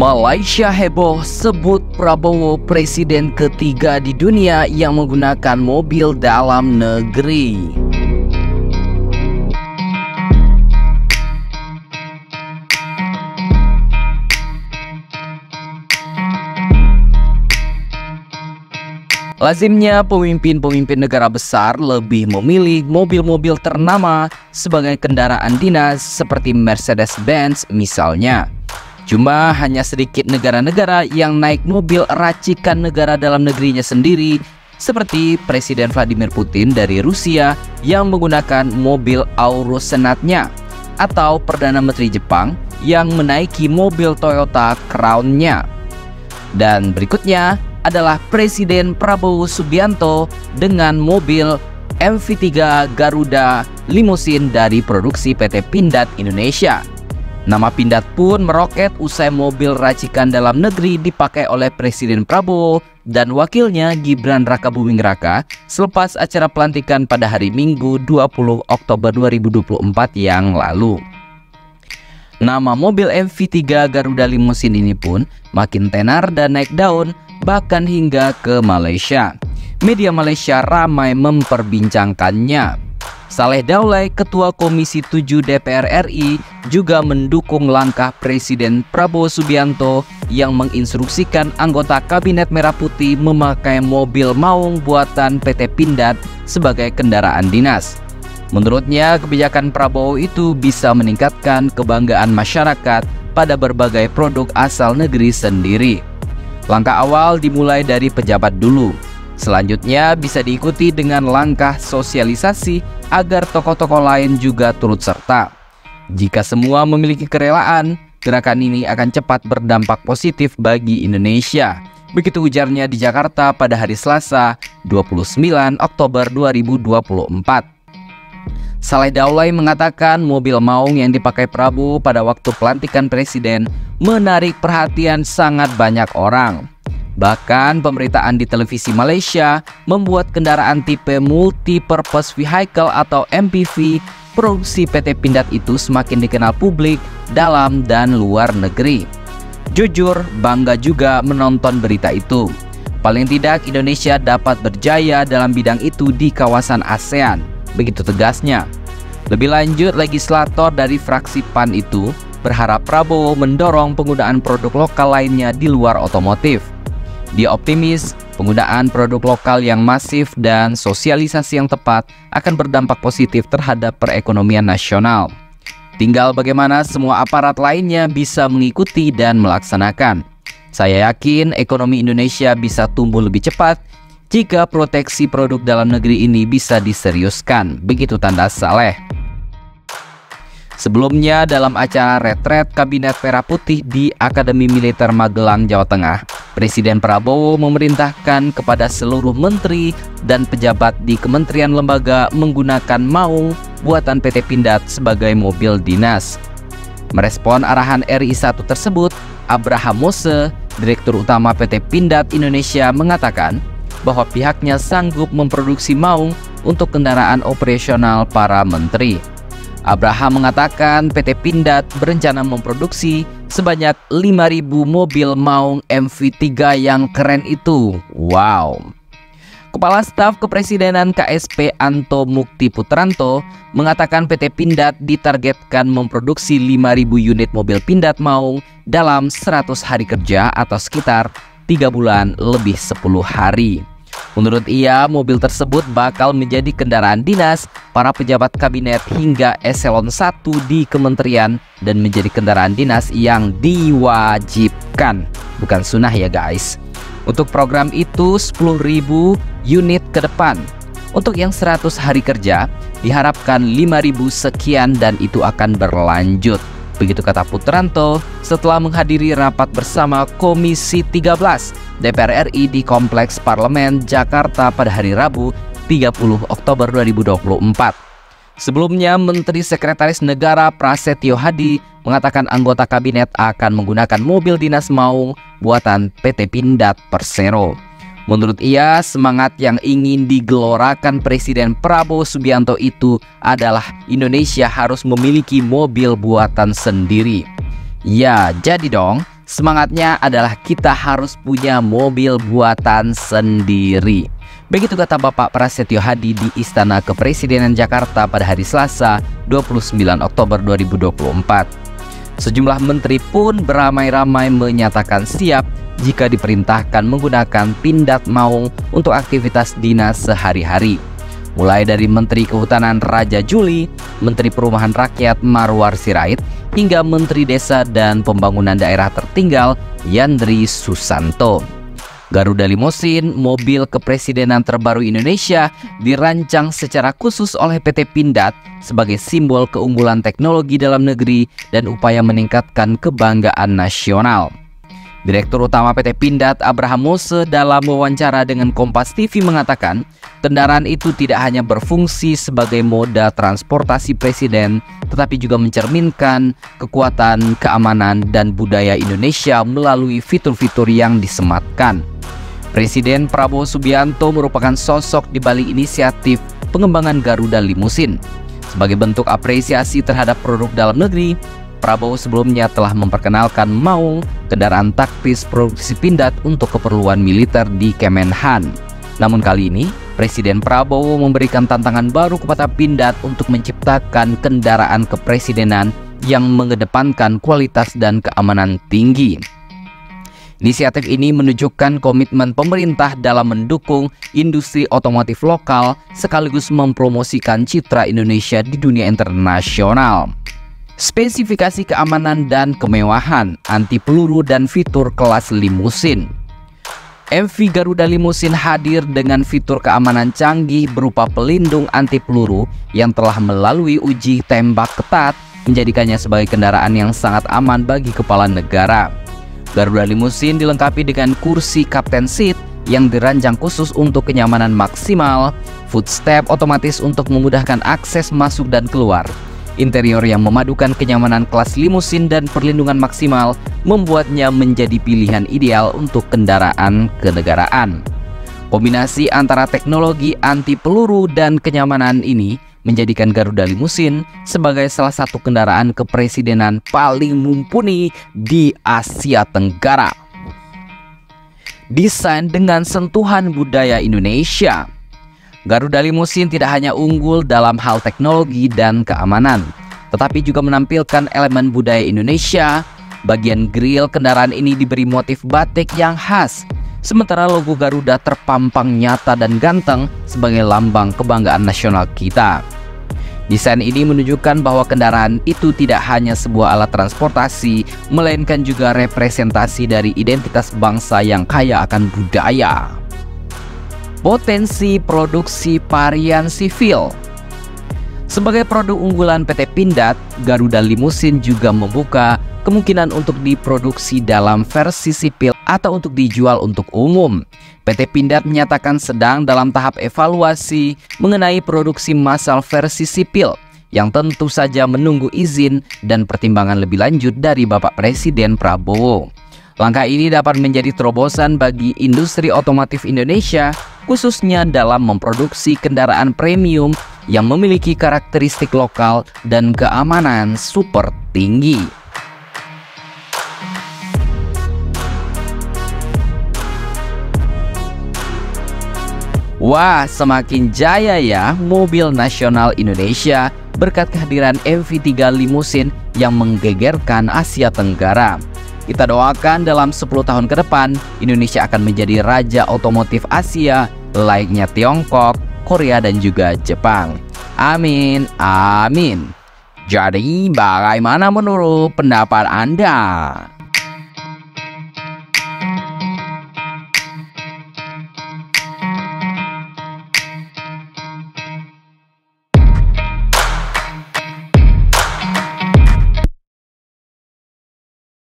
Malaysia heboh sebut Prabowo presiden ketiga di dunia yang menggunakan mobil dalam negeri. Lazimnya pemimpin-pemimpin negara besar lebih memilih mobil-mobil ternama sebagai kendaraan dinas seperti Mercedes-Benz misalnya. Cuma hanya sedikit negara-negara yang naik mobil racikan negara dalam negerinya sendiri, seperti Presiden Vladimir Putin dari Rusia yang menggunakan mobil Aurus Senatnya, atau Perdana Menteri Jepang yang menaiki mobil Toyota Crown-nya. Dan berikutnya adalah Presiden Prabowo Subianto dengan mobil MV3 Garuda Limousine dari produksi PT Pindad Indonesia. Nama Pindad pun meroket usai mobil racikan dalam negeri dipakai oleh Presiden Prabowo dan wakilnya Gibran Rakabuming Raka selepas acara pelantikan pada hari Minggu 20 Oktober 2024 yang lalu. Nama mobil MV3 Garuda Limousine ini pun makin tenar dan naik daun bahkan hingga ke Malaysia. Media Malaysia ramai memperbincangkannya. Saleh Daulay, Ketua Komisi 7 DPR RI, juga mendukung langkah Presiden Prabowo Subianto yang menginstruksikan anggota Kabinet Merah Putih memakai mobil maung buatan PT Pindad sebagai kendaraan dinas. Menurutnya, kebijakan Prabowo itu bisa meningkatkan kebanggaan masyarakat pada berbagai produk asal negeri sendiri. Langkah awal dimulai dari pejabat dulu. Selanjutnya bisa diikuti dengan langkah sosialisasi agar tokoh-tokoh lain juga turut serta. Jika semua memiliki kerelaan, gerakan ini akan cepat berdampak positif bagi Indonesia. Begitu ujarnya di Jakarta pada hari Selasa, 29 Oktober 2024. Saleh Daulay mengatakan mobil maung yang dipakai Prabowo pada waktu pelantikan presiden menarik perhatian sangat banyak orang. Bahkan pemberitaan di televisi Malaysia membuat kendaraan tipe Multi-Purpose Vehicle atau MPV produksi PT Pindad itu semakin dikenal publik dalam dan luar negeri. Jujur, bangga juga menonton berita itu. Paling tidak Indonesia dapat berjaya dalam bidang itu di kawasan ASEAN, begitu tegasnya. Lebih lanjut, legislator dari fraksi PAN itu berharap Prabowo mendorong penggunaan produk lokal lainnya di luar otomotif. Dia optimis penggunaan produk lokal yang masif dan sosialisasi yang tepat akan berdampak positif terhadap perekonomian nasional. Tinggal bagaimana semua aparat lainnya bisa mengikuti dan melaksanakan. Saya yakin ekonomi Indonesia bisa tumbuh lebih cepat jika proteksi produk dalam negeri ini bisa diseriuskan, begitu tanda Saleh. Sebelumnya dalam acara retret Kabinet Merah Putih di Akademi Militer Magelang, Jawa Tengah, Presiden Prabowo memerintahkan kepada seluruh menteri dan pejabat di kementerian lembaga menggunakan maung buatan PT Pindad sebagai mobil dinas. Merespon arahan RI 1 tersebut, Abraham Mose, Direktur Utama PT Pindad Indonesia, mengatakan bahwa pihaknya sanggup memproduksi maung untuk kendaraan operasional para menteri. Abraham mengatakan PT Pindad berencana memproduksi sebanyak 5.000 mobil maung MV3 yang keren itu. Wow. Kepala Staf Kepresidenan KSP Anto Mukti Putranto mengatakan PT Pindad ditargetkan memproduksi 5.000 unit mobil Pindad maung dalam 100 hari kerja atau sekitar 3 bulan lebih 10 hari. Menurut ia, mobil tersebut bakal menjadi kendaraan dinas para pejabat kabinet hingga eselon 1 di kementerian dan menjadi kendaraan dinas yang diwajibkan, bukan sunnah ya guys. Untuk program itu 10.000 unit ke depan. Untuk yang 100 hari kerja diharapkan 5.000 sekian dan itu akan berlanjut. Begitu kata Putranto setelah menghadiri rapat bersama Komisi 13 DPR RI di Kompleks Parlemen Jakarta pada hari Rabu 30 Oktober 2024. Sebelumnya, Menteri Sekretaris Negara Prasetyo Hadi mengatakan anggota kabinet akan menggunakan mobil dinas maung buatan PT Pindad Persero. Menurut ia, semangat yang ingin digelorakan Presiden Prabowo Subianto itu adalah Indonesia harus memiliki mobil buatan sendiri. Ya, jadi dong, Semangatnya adalah kita harus punya mobil buatan sendiri. Begitu kata Bapak Prasetyo Hadi di Istana Kepresidenan Jakarta pada hari Selasa 29 Oktober 2024. Sejumlah menteri pun beramai-ramai menyatakan siap jika diperintahkan menggunakan Pindad Maung untuk aktivitas dinas sehari-hari. Mulai dari Menteri Kehutanan Raja Juli, Menteri Perumahan Rakyat Marwar Sirait, hingga Menteri Desa dan Pembangunan Daerah Tertinggal Yandri Susanto. Garuda Limousine, mobil kepresidenan terbaru Indonesia, dirancang secara khusus oleh PT Pindad sebagai simbol keunggulan teknologi dalam negeri dan upaya meningkatkan kebanggaan nasional. Direktur Utama PT Pindad Abraham Mose dalam wawancara dengan Kompas TV mengatakan, kendaraan itu tidak hanya berfungsi sebagai moda transportasi presiden, tetapi juga mencerminkan kekuatan, keamanan, dan budaya Indonesia melalui fitur-fitur yang disematkan. Presiden Prabowo Subianto merupakan sosok di balik inisiatif pengembangan Garuda Limousine. Sebagai bentuk apresiasi terhadap produk dalam negeri, Prabowo sebelumnya telah memperkenalkan Maung, kendaraan taktis produksi Pindad untuk keperluan militer di Kemenhan. Namun kali ini, Presiden Prabowo memberikan tantangan baru kepada Pindad untuk menciptakan kendaraan kepresidenan yang mengedepankan kualitas dan keamanan tinggi. Inisiatif ini menunjukkan komitmen pemerintah dalam mendukung industri otomotif lokal sekaligus mempromosikan citra Indonesia di dunia internasional. Spesifikasi keamanan dan kemewahan, anti peluru dan fitur kelas limusin. MV Garuda Limousine hadir dengan fitur keamanan canggih berupa pelindung anti peluru yang telah melalui uji tembak ketat, menjadikannya sebagai kendaraan yang sangat aman bagi kepala negara. Garuda Limousine dilengkapi dengan kursi captain seat yang dirancang khusus untuk kenyamanan maksimal, footstep otomatis untuk memudahkan akses masuk dan keluar. Interior yang memadukan kenyamanan kelas limusin dan perlindungan maksimal membuatnya menjadi pilihan ideal untuk kendaraan kenegaraan. Kombinasi antara teknologi anti peluru dan kenyamanan ini menjadikan Garuda Limousine sebagai salah satu kendaraan kepresidenan paling mumpuni di Asia Tenggara. Desain dengan sentuhan budaya Indonesia. Garuda Limousine tidak hanya unggul dalam hal teknologi dan keamanan, tetapi juga menampilkan elemen budaya Indonesia. Bagian grill kendaraan ini diberi motif batik yang khas, sementara logo Garuda terpampang nyata dan ganteng sebagai lambang kebanggaan nasional kita. Desain ini menunjukkan bahwa kendaraan itu tidak hanya sebuah alat transportasi, melainkan juga representasi dari identitas bangsa yang kaya akan budaya. Potensi produksi varian sivil. Sebagai produk unggulan PT Pindad, Garuda Limousine juga membuka kemungkinan untuk diproduksi dalam versi sipil atau untuk dijual untuk umum. PT Pindad menyatakan sedang dalam tahap evaluasi mengenai produksi massal versi sipil yang tentu saja menunggu izin dan pertimbangan lebih lanjut dari Bapak Presiden Prabowo. Langkah ini dapat menjadi terobosan bagi industri otomotif Indonesia, khususnya dalam memproduksi kendaraan premium yang memiliki karakteristik lokal dan keamanan super tinggi. Wah, semakin jaya ya mobil nasional Indonesia berkat kehadiran MV3 Limousine yang menggegerkan Asia Tenggara. Kita doakan dalam 10 tahun ke depan, Indonesia akan menjadi raja otomotif Asia, layaknya Tiongkok, Korea, dan juga Jepang. Amin, amin. Jadi, bagaimana menurut pendapat Anda?